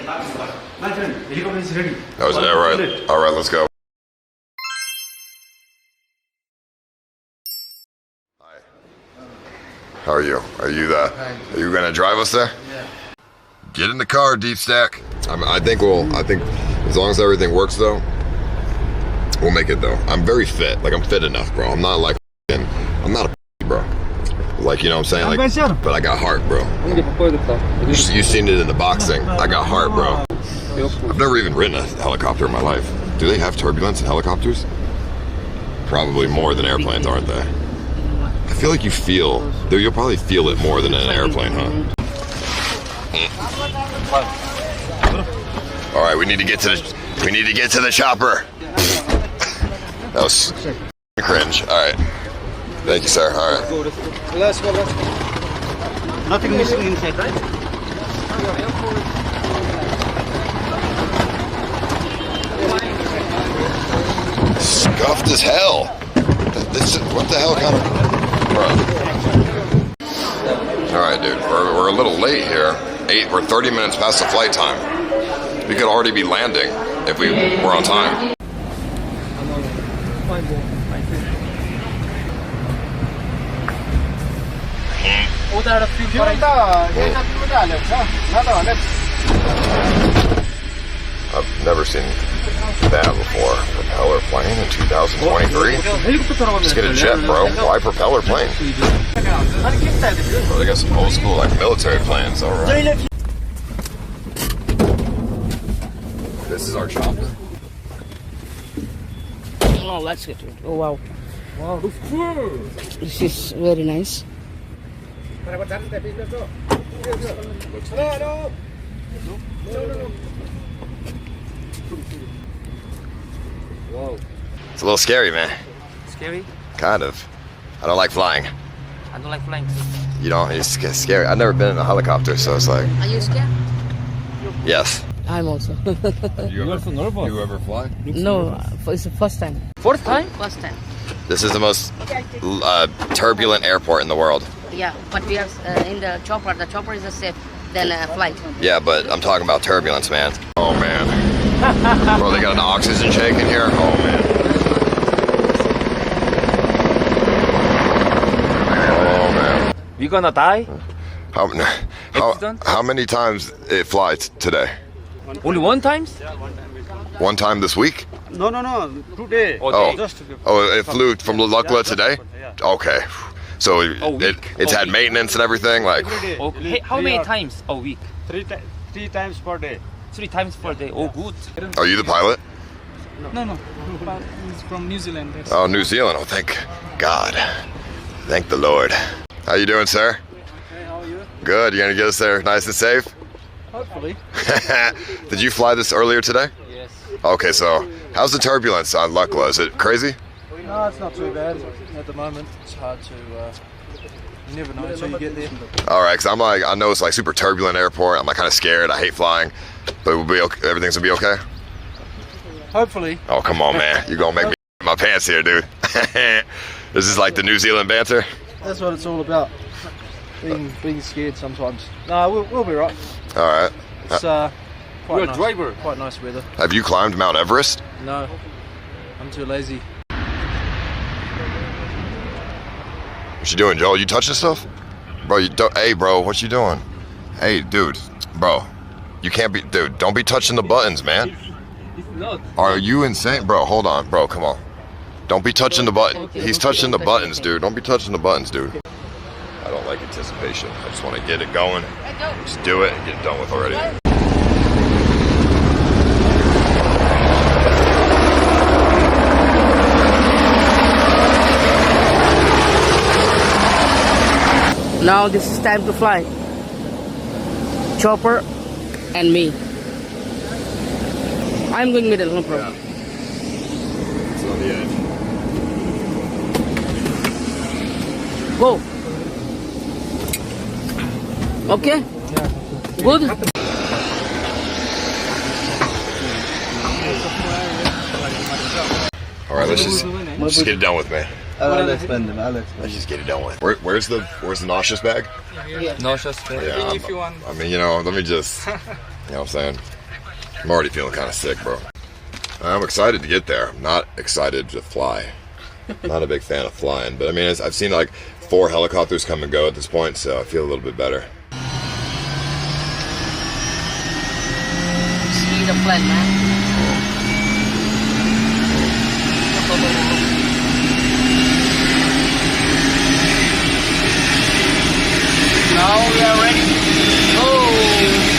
My friend, helicopter is ready. That was right. All right, let's go. Hi. How are you? Are you gonna drive us there? Yeah. Get in the car, Deep Stack. I think as long as everything works though, we'll make it though. I'm very fit. Like I'm fit enough, bro. I'm not like I'm not a bro. Like, you know what I'm saying? Like, but I got heart, bro. You've seen it in the boxing. I got heart, bro. I've never even ridden a helicopter in my life. Do they have turbulence in helicopters? Probably more than airplanes, aren't they? I feel like you'll probably feel it more than in an airplane, huh? All right, we need to get to the chopper. That was cringe. All right. Thank you, sir. All right. Last one. Nothing missing inside, right? Scuffed as hell. What the hell kind of... Bro. All right, dude. We're a little late here. We're 30 minutes past the flight time. We could already be landing if we were on time. I've never seen that before. Propeller plane in 2023? Let's get a jet, bro. Why propeller plane? Bro, they got some old school like military planes, alright. This is our chopper. Oh, let's get to it. Oh, wow. Wow. This is very nice. Whoa. It's a little scary, man. Scary? Kind of. I don't like flying. I don't like flying. You don't? It's scary. I've never been in a helicopter, so it's like... Are you scared? Yes. I'm also. You ever fly? No, it's the first time. Fourth time? First time. This is the most turbulent airport in the world. Yeah, but we are in the chopper. The chopper is safe than a flight. Yeah, but I'm talking about turbulence, man. Oh, man. Bro, they got an oxygen tank in here? Oh, man. Oh, man. We gonna die? How many times it flies today? Only one time? One time this week? No. Today. Oh, it flew from Lukla today? Okay. So it's had maintenance and everything, like... Okay. How many times a week? Three times per day. 3 times per day. Oh, good. Are you the pilot? No. He's from New Zealand. Oh, New Zealand. Oh, thank God. Thank the Lord. How you doing, sir? Okay, how are you? Good. You gonna get us there nice and safe? Hopefully. Did you fly this earlier today? Yes. Okay, so how's the turbulence on Lukla? Is it crazy? No, it's not too bad at the moment. It's hard to... you never know until you get there. All right, because I know it's like super turbulent airport. I'm like kind of scared. I hate flying, but we'll be okay. Everything's gonna be okay. Hopefully. Oh, come on, man. You're gonna make me in my pants here, dude. This is like the New Zealand banter. That's what it's all about. Being scared sometimes. No, we'll be right. All right. It's quite nice. Quite nice weather. Have you climbed Mount Everest? No, I'm too lazy. What you doing, Joel? You touching stuff? Bro, hey, bro, what you doing? Hey, dude, bro, you can't be, dude, don't be touching the buttons, man. Are you insane? Bro, hold on, bro, come on. Don't be touching the button. He's touching the buttons, dude. Don't be touching the buttons, dude. I don't like anticipation. I just want to get it going. Just do it and get it done with already. Now this is time to fly. Chopper and me. I'm going middle, no problem. Yeah. It's on the edge. Go. Okay? Good? Alright, let's just get it done with, man. Let's just get it done with. Where's the nauseous bag? Nauseous bag. Yeah, If you want. I mean, you know, let me just, you know what I'm saying? I'm already feeling kind of sick, bro. I'm excited to get there. I'm not excited to fly. Not a big fan of flying, but I mean, I've seen like 4 helicopters come and go at this point, so I feel a little bit better. See the flag, man. Now we are ready. Oh!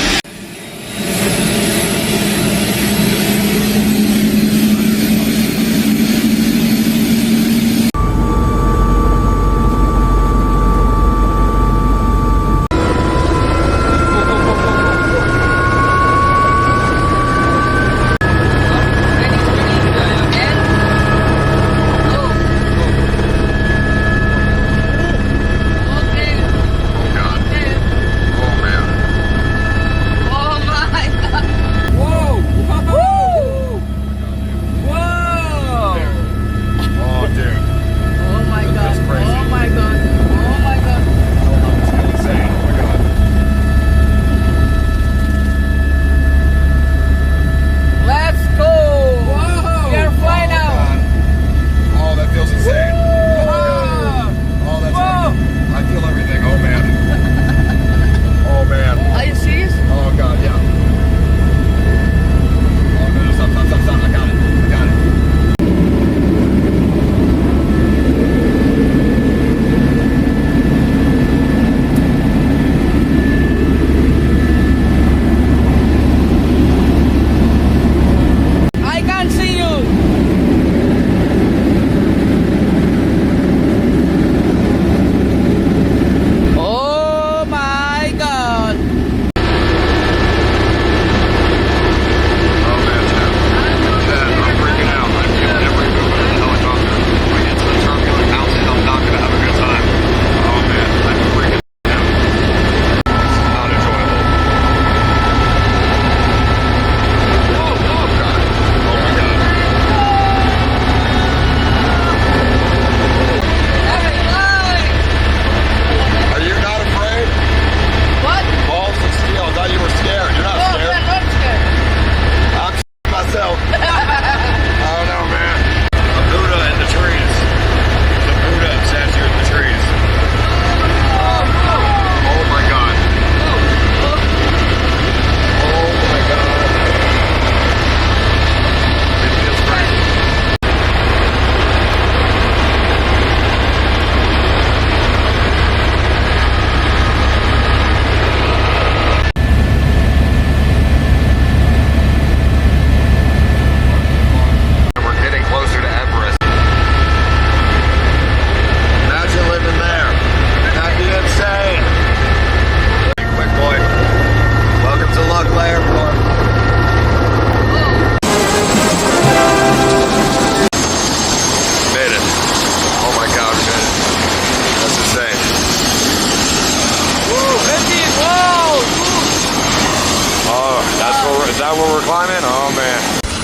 where we're climbing? Oh man.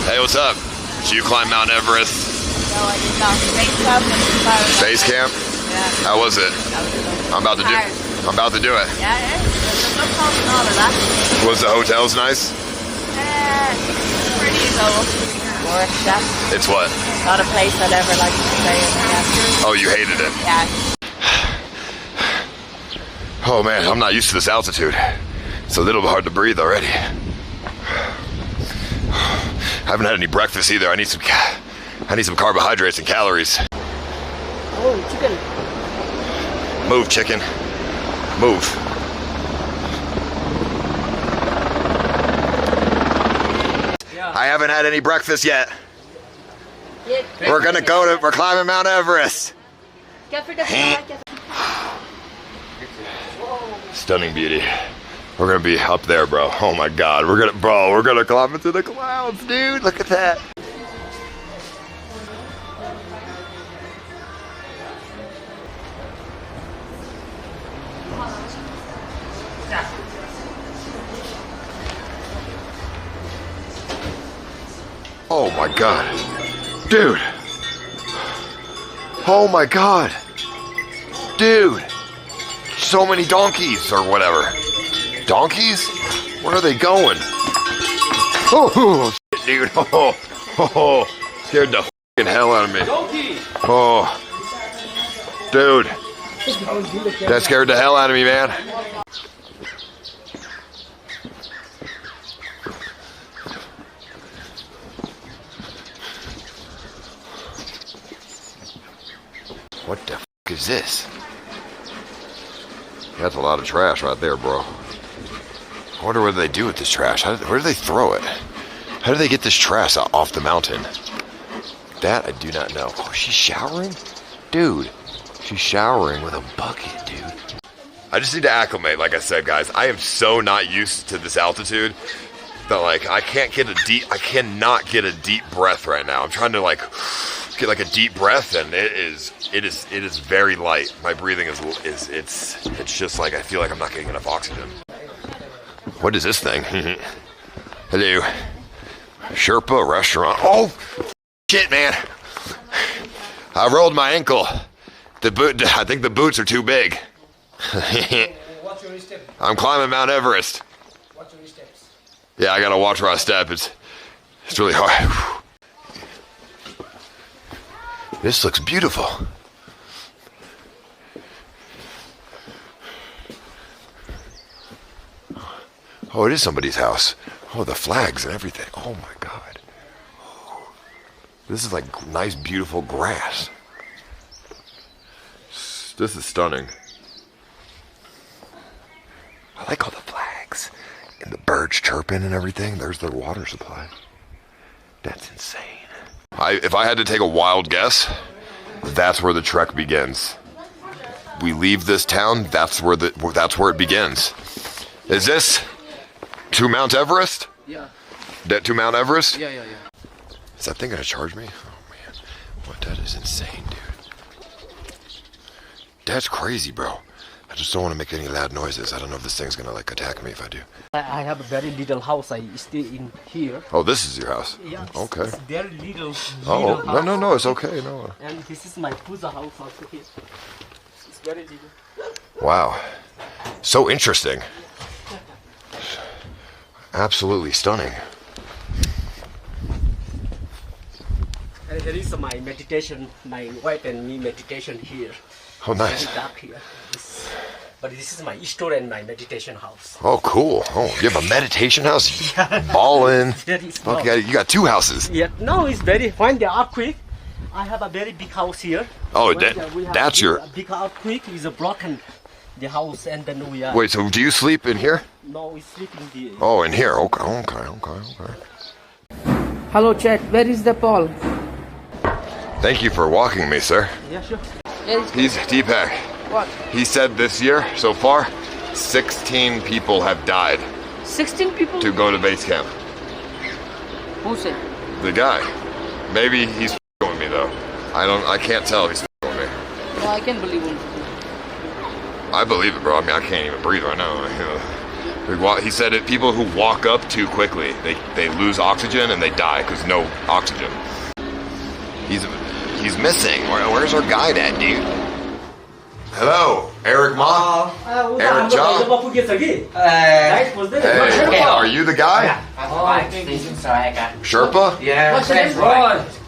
Hey, what's up? Did you climb Mount Everest? No, I did not. Base camp. Base camp? Yeah. How was it? I'm about to do it. I'm about to do it. Yeah, there's no problem and all of that. Was the hotels nice? Pretty though. Work that. It's what? Not a place I'd ever like to stay in. Yeah. Oh, you hated it? Yeah. Oh man, I'm not used to this altitude. It's a little bit hard to breathe already. I haven't had any breakfast either. I need some carbohydrates and calories. Oh, chicken. Move, chicken. Move. I haven't had any breakfast yet. We're climbing Mount Everest. Stunning beauty. We're gonna be up there, bro. Oh my God, we're gonna climb into the clouds, dude. Look at that. Oh my God, dude. Oh my God, dude. So many donkeys or whatever. Donkeys? Where are they going? Oh, shit, dude. Oh, scared the fucking hell out of me. Oh, dude. That scared the hell out of me, man. What the f is this? That's a lot of trash right there, bro. I wonder what they do with this trash. Where do they throw it? How do they get this trash off the mountain? That I do not know. Oh, she's showering? Dude, she's showering with a bucket, dude. I just need to acclimate, like I said, guys. I am so not used to this altitude that, like, I cannot get a deep breath right now. I'm trying to, like, get like a deep breath, and it is very light. My breathing it's just like I feel like I'm not getting enough oxygen. What is this thing? Hello, Sherpa restaurant. Oh, shit, man! I rolled my ankle. I think the boots are too big. Watch your step. I'm climbing Mount Everest. Watch your steps. Yeah, I gotta watch where I step. It's really hard. This looks beautiful. Oh, it is somebody's house. Oh, the flags and everything. Oh my God. Oh, this is like nice, beautiful grass. This is stunning. I like all the flags and the birds chirping and everything. There's their water supply. That's insane. If I had to take a wild guess, that's where the trek begins. We leave this town, that's where it begins. Is this to Mount Everest? Yeah. That to Mount Everest? Yeah. Is that thing gonna charge me? Oh man, what? That is insane, dude. That's crazy, bro. I just don't want to make any loud noises. I don't know if this thing's gonna like attack me if I do. I have a very little house. I stay in here. Oh, this is your house? Yeah. Okay. It's very little. Oh, little house. no, it's okay, no. And this is my pusa house also here. It's very little. Wow. So interesting. Absolutely stunning. And here is my meditation, my wife and me meditation here. Oh, nice. Very dark here. But this is my store and my meditation house. Oh, cool. Oh, you have a meditation house? Ballin'. Very small. Okay, you got two houses. Yeah, no, it's very, when the earthquake, I have a very big house here. Oh, We have that's your... a big earthquake is broken the house, and then we are... Wait, so do you sleep in here? No, we sleep in the... Oh, in here. Okay. Hello, chat. Where is the Paul? Thank you for walking me, sir. Yeah, sure. He's Deepak. What? He said this year, so far, 16 people have died 16 people? to go to base camp. Who said? The guy. Maybe he's with me, though. I can't tell if he's with me. No, I can believe him. I believe it, bro. I mean, I can't even breathe right now. He said it. People who walk up too quickly, they lose oxygen and they die because no oxygen. He's missing. Where's our guide at, dude? Hello, Eric Ma. Eric John. Hey, are you the guy? I think this is Eka. Sherpa? Yeah. What's your name?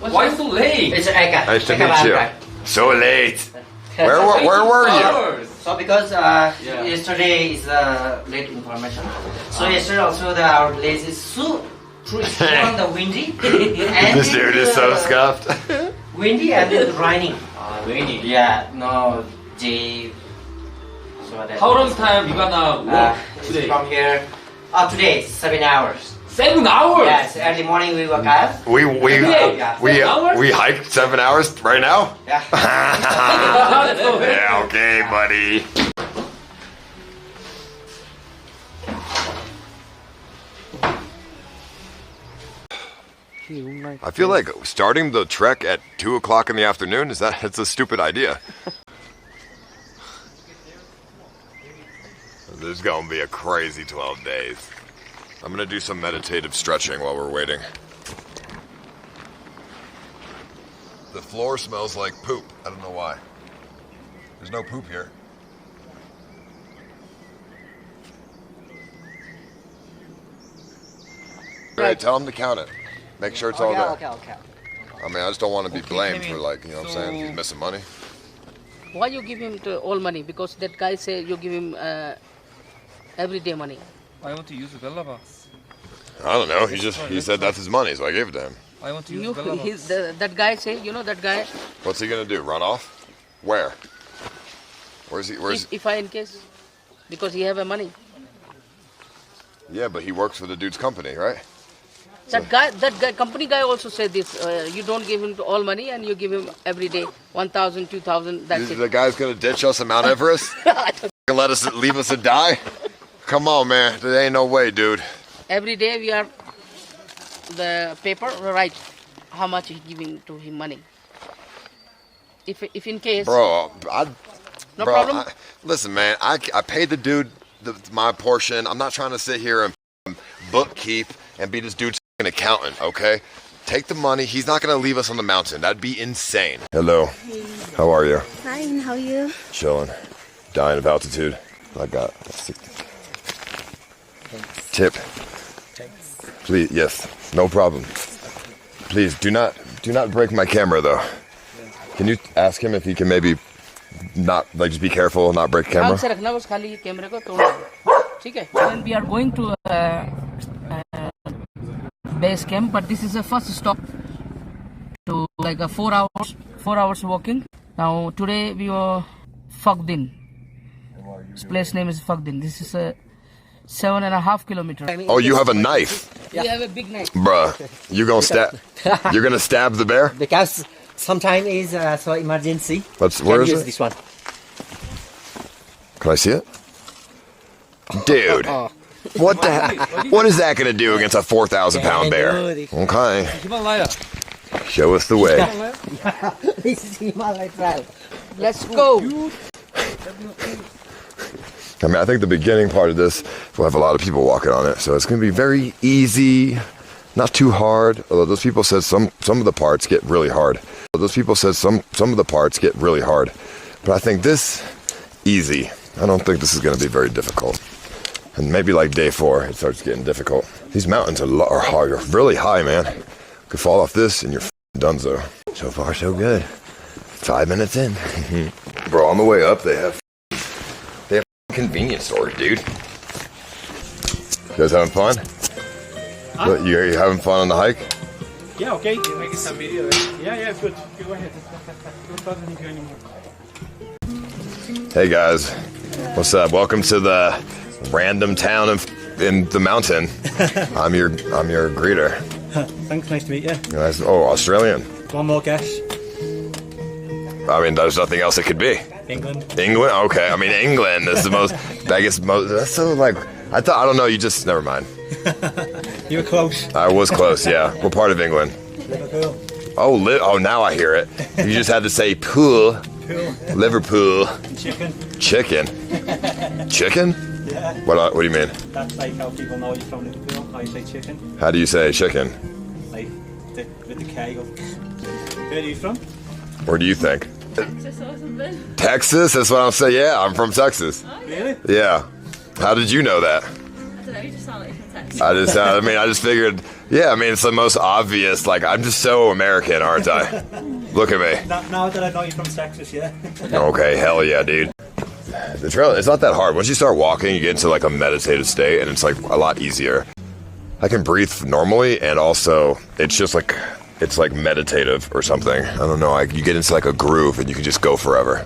Why so late? It's Eka. Nice to meet you. So late. Where were you? So because yesterday is late information. So yesterday also our place is so on the windy. And This dude is so scuffed. windy and then raining. Raining. Yeah. No. J. So that. How long time you gonna walk today? From here. Today 7 hours. 7 hours. Yes. Early morning we woke up. We hours? hiked 7 hours right now? Yeah. Yeah, okay, buddy. I feel like starting the trek at 2 o'clock in the afternoon, it's a stupid idea. This is gonna be a crazy 12 days. I'm gonna do some meditative stretching while we're waiting. The floor smells like poop. I don't know why. There's no poop here. great. Tell him to count it. Make sure it's all there. Okay. I mean, I just don't want to be Okay, blamed Kevin. for like, you know what I'm saying? So- He's missing money. Why you give him all money? Because that guy say you give him everyday money. I want to use the Bella box. I don't know. He said that's his money, so I gave it to him. I want to use You, the Bella box. that guy say, you know that guy. What's he gonna do? Run off? Where? Where's he? If I in case, because he have a money. Yeah, but he works for the dude's company, right? That guy, company guy also said this. You don't give him all money and you give him every day 1,000, 2,000. That's The it. guy's gonna ditch us at Mount Everest? And leave us to die? Come on, man. There ain't no way, dude. Every day we are the paper write how much he giving to him money. If in case, Bro, no problem. listen, man. I paid the dude my portion. I'm not trying to sit here and bookkeep and be this dude's an accountant, okay? Take the money. He's not gonna leave us on the mountain. That'd be insane. Hello. How are you? Fine, how are you? Chilling. Dying of altitude. I got tip. Please, yes. No problem. Please do not break my camera though. Can you ask him if he can maybe not like just be careful, not break camera? से रखना बस खाली कैमरे को तोड़ ठीक है. When we are going to base camp, but this is the first stop to like a 4 hours walking. Now today we were Fagdin. This place name is Fagdin. This is a 7.5 kilometer. Oh, you have a knife, We have a big knife. bruh. You gonna stab? You're gonna stab the bear? Because sometimes is so emergency. Where is use it? this one. Can I see it? Dude, what the heck? What is that gonna do against a 4,000-pound bear? Okay, Himalaya. show us the way. This is Himalaya trail. Let's go. I mean, I think the beginning part of this will have a lot of people walking on it, so it's gonna be very easy, not too hard. Although those people said some of the parts get really hard. Those people said some of the parts get really hard, but I think this easy. I don't think this is gonna be very difficult. And maybe like day 4, it starts getting difficult. These mountains are hard, really high, man. Could fall off this and you're donezo. So far, so good. 5 minutes in. Bro, on the way up, they have convenience stores, dude. You guys having fun? What, you having fun on the hike? Yeah, okay. You're making some video. Yeah, good. Go ahead. Don't bother me anymore. Hey guys, what's up? Welcome to the random town in the mountain. I'm your greeter. Thanks, nice to meet you. Oh, Australian. One more guess. I mean, there's nothing else it could be. England. England? Okay. I mean, England is the most, I guess, that's so like, I don't know, never mind. You were close. I was close, yeah. What part of England? Liverpool. Oh, now I hear it. You just had to say pool. Pool. Liverpool. Chicken. Chicken? Chicken? Yeah. What do you mean? That's like how people know you're from Liverpool. How you say chicken. How do you say chicken? Like, with the K. Where are you from? Where do you think? Texas or something? Texas? That's what I'm saying. Yeah, I'm from Texas. Really? Yeah. How did you know that? I don't know, you just sound like you're from Texas. I just figured, yeah, I mean, it's the most obvious, like, I'm just so American, aren't I? Look at me. Now that I know you're from Texas, yeah. Okay, hell yeah, dude. The trail, it's not that hard. Once you start walking, you get into like a meditative state, and it's like a lot easier. I can breathe normally, and also, it's just like, it's like meditative or something. I don't know, like you get into like a groove, and you can just go forever.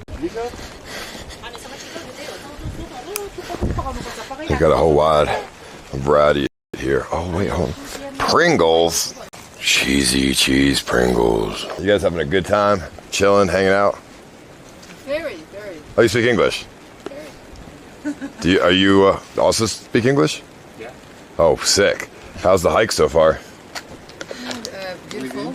They got a whole wide variety here. Oh, wait, hold on. Pringles. Cheesy cheese Pringles. You guys having a good time? Chilling, hanging out? Very. Oh, you speak English? Are you also speak English? Yeah. Oh, sick. How's the hike so far? Beautiful.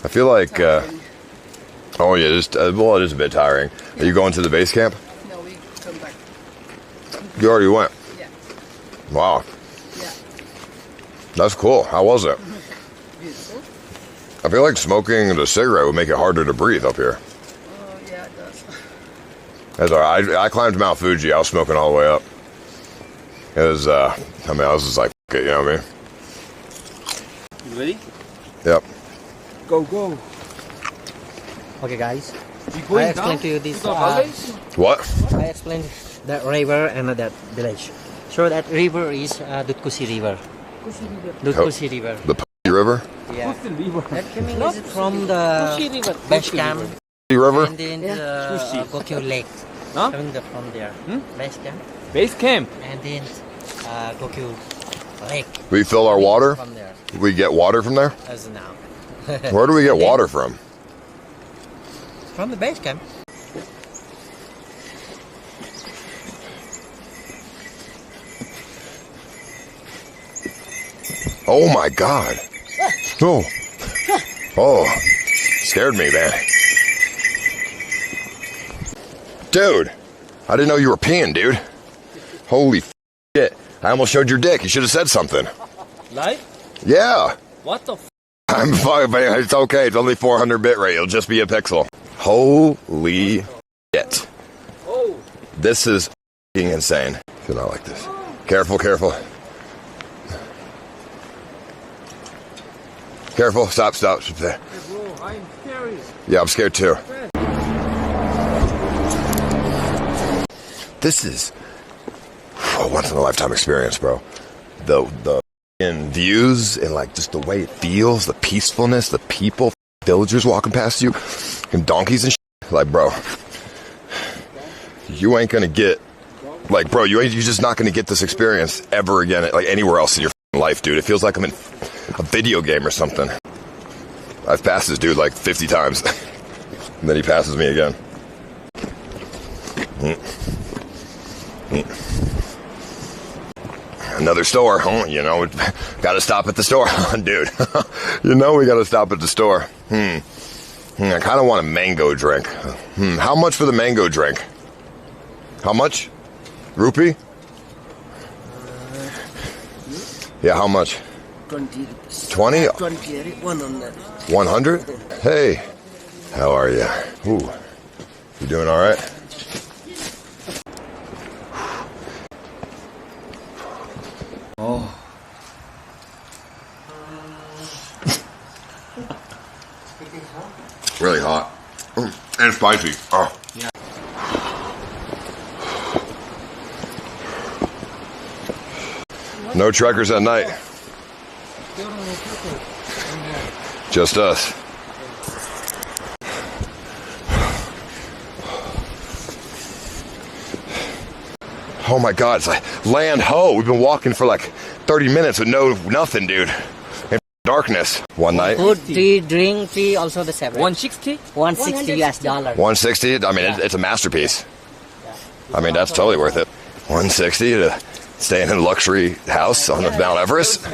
I feel like, oh yeah, well, it is a bit tiring. Are you going to the base camp? No, we come back. You already went? Yeah. Wow. Yeah. That's cool. How was it? Beautiful. I feel like smoking the cigarette would make it harder to breathe up here. Oh, yeah, it does. That's all right. I climbed Mount Fuji. I was smoking all the way up. It was, I was just like you know what I mean? You ready? Yep. Go. Okay, guys. You I explained to you this. What? I explained that river and that village. So that river is Dutkusi River. Dutkusi River. The Pussy River? Yeah. That coming is from the base camp. Pussy River? And then the Gokyo Lake. Huh? Coming from there. Base camp. Base camp. And then Gokyo Lake. We fill our water? From there. We get water from there? As now. Where do we get water from? From the base camp. Oh my God. Oh. Oh. Scared me, man. Dude. I didn't know you were peeing, dude. Holy shit. I almost showed your dick. You should have said something. Live? Yeah. What the I'm fine, but it's okay. It's only 400 bit rate. It'll just be a pixel. Holy shit. Oh. This is f***ing insane. Do not like this. Careful, careful. Careful. Stop. Bro, I'm scared. Yeah, I'm scared too. This is a once in a lifetime experience, bro. The views and like just the way it feels, the peacefulness, the people, villagers walking past you, and donkeys and shit. Like, bro, you ain't gonna get, like, bro, you're just not gonna get this experience ever again, like anywhere else in your life, dude. It feels like I'm in a video game or something. I've passed this dude like 50 times, and then he passes me again. Another store, huh? You know, gotta stop at the store, dude. You know we gotta stop at the store. I kind of want a mango drink. How much for the mango drink? How much? Rupee? Yeah, how much? 20. 20? 20, 100. 100? Hey, how are you? Ooh, you doing all right? Oh. Really hot. And spicy. Oh. Yeah. No trekkers at night. Just us. Oh my God, it's like land ho. We've been walking for like 30 minutes with nothing, dude. In darkness. One night. Food, tea, drink, tea, also the separate. 160? 160 US dollar. 160? I mean, it's a masterpiece. I mean, that's totally worth it. 160 to stay in a luxury house on the Mount Everest.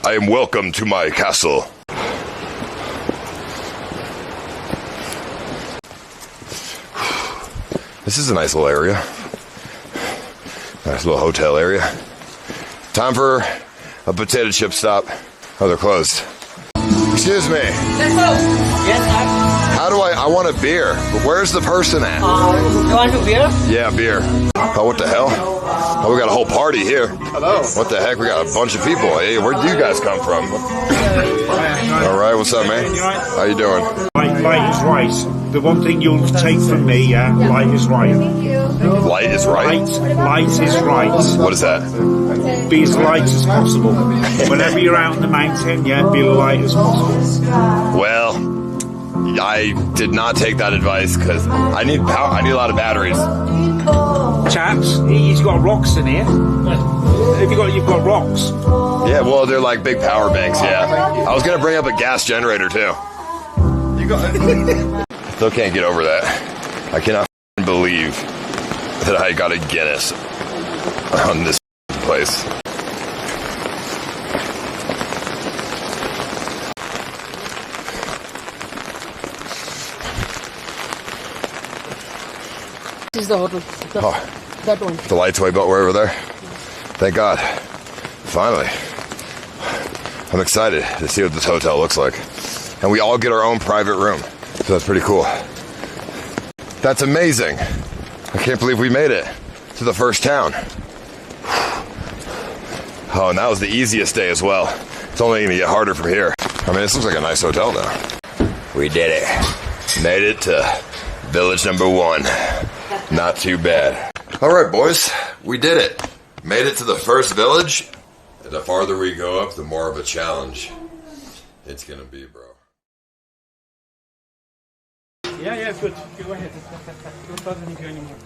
I am welcome to my castle. This is a nice little area. Nice little hotel area. Time for a potato chip stop. Oh, they're closed. Excuse me. Let's go. Yes, sir. How do I want a beer, but where's the person at? You want a beer? Yeah, beer. Oh, what the hell? Oh, we got a whole party here. Hello. What the heck? We got a bunch of people. Hey, where did you guys come from? All right, what's up, man? How you doing? Light is right. The one thing you'll take from me, yeah, light is right. Light is right? Light is right. What is that? Be as light as possible. Whenever you're out in the mountain, yeah, be light as possible. Well, I did not take that advice because I need power. I need a lot of batteries. Chaps, he's got rocks in here. You've got rocks. Yeah, well, they're like big power banks, yeah. I was going to bring up a gas generator, too. You got it. Still can't get over that. I cannot believe that I got a Guinness on this place. This is the hotel. That one. The lights way over there. Thank God. Finally. I'm excited to see what this hotel looks like. And we all get our own private room. So that's pretty cool. That's amazing. I can't believe we made it to the first town. Oh, and that was the easiest day as well. It's only gonna get harder from here. I mean, this looks like a nice hotel now. We did it. Made it to village number 1. Not too bad. All right, boys, we did it. Made it to the first village. The farther we go up, the more of a challenge it's gonna be, bro. Yeah, good. Go ahead. Don't bother me anymore.